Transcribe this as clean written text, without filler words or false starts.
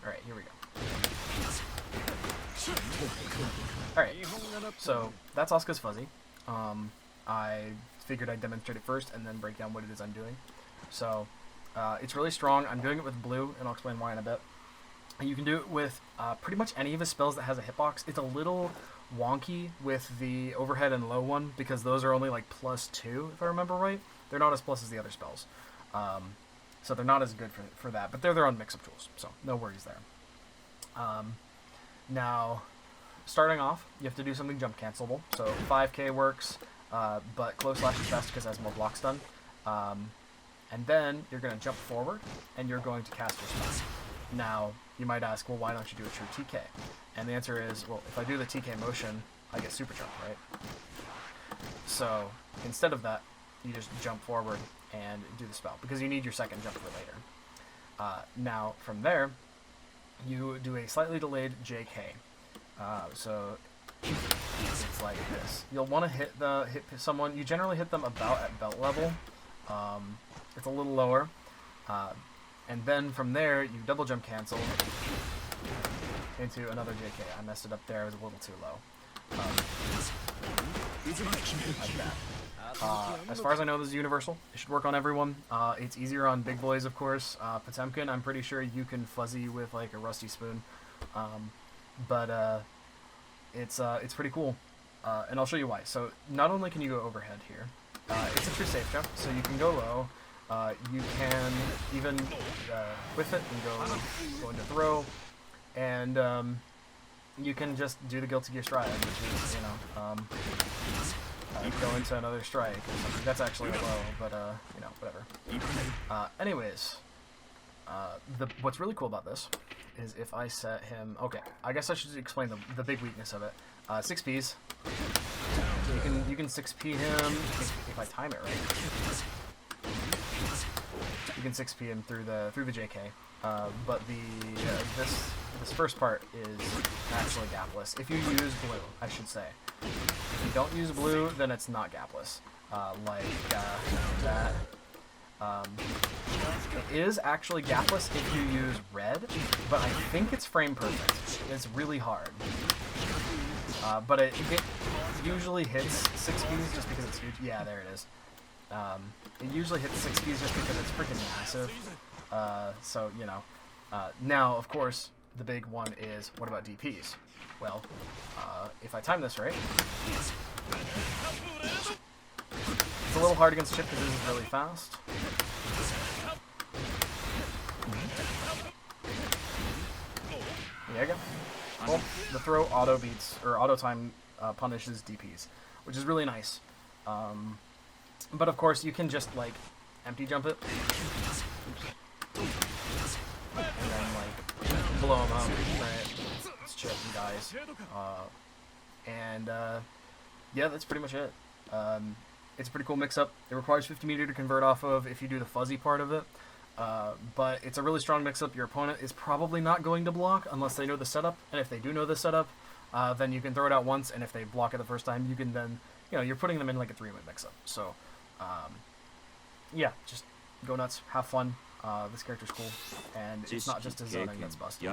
Alright, here we go. Alright, so that's Asuka's fuzzy. I figured I'd demonstrate it first and then break down what it is I'm doing. So, it's really strong. I'm doing it with blue, and I'll explain why in a bit. And you can do it with pretty much any of his spells that has a hitbox. It's a little wonky with the overhead and low one, because those are only like +2, if I remember right. They're not as plus as the other spells. So they're not as good for that, but they're their own mix-up tools, so no worries there. Now, starting off, you have to do something jump cancelable. So 5k works, but close slash is best because it has more block stun. And then you're going to jump forward, and you're going to cast your spell. Now, you might ask, well, why don't you do a true TK? And the answer is, well, if I do the TK motion, I get super jump, right? So, instead of that, you just jump forward and do the spell, because you need your second jump for later. Now, from there, you do a slightly delayed JK. So, it's like this. You'll want to hit someone. You generally hit them about at belt level. It's a little lower. And then from there, you double jump cancel into another JK. I messed it up there. It was a little too low. Like that. As far as I know, this is universal. It should work on everyone. It's easier on big boys, of course. Potemkin, I'm pretty sure you can fuzzy with like a rusty spoon. But it's pretty cool. And I'll show you why. So not only can you go overhead here, it's a true safe jump, so you can go low. You can even whiff it and go into throw, and you can just do the Guilty Gear stride, which is, you know, go into another strike or something. That's actually low, but you know, whatever. Anyways, what's really cool about this is if I set him. Okay, I guess I should explain the big weakness of it. 6Ps. You can 6P him if I time it right. You can 6P him through the JK, but this first part is actually gapless. If you use blue, I should say. If you don't use blue, then it's not gapless. That. It is actually gapless if you use red, but I think it's frame perfect. It's really hard. But it usually hits 6Ps just because it's huge. Yeah, there it is. It usually hits 6Ps just because it's freaking massive. So, you know. Now, of course, the big one is, what about DPs? Well, if I time this right, it's a little hard against Chip because this is really fast. There you go. Well, the throw auto beats, or auto time punishes DPs, which is really nice. But of course, you can just like empty jump it, and then like blow him up. Right? It's Chip and dies. Yeah, that's pretty much it. It's a pretty cool mix-up. It requires 50 meter to convert off of if you do the fuzzy part of it. But it's a really strong mix-up. Your opponent is probably not going to block unless they know the setup. And if they do know the setup, then you can throw it out once. And if they block it the first time, you can then, you know, you're putting them in like a 3-win mix-up. So, yeah, just go nuts, have fun. This character's cool, and it's not just his zoning that's busted.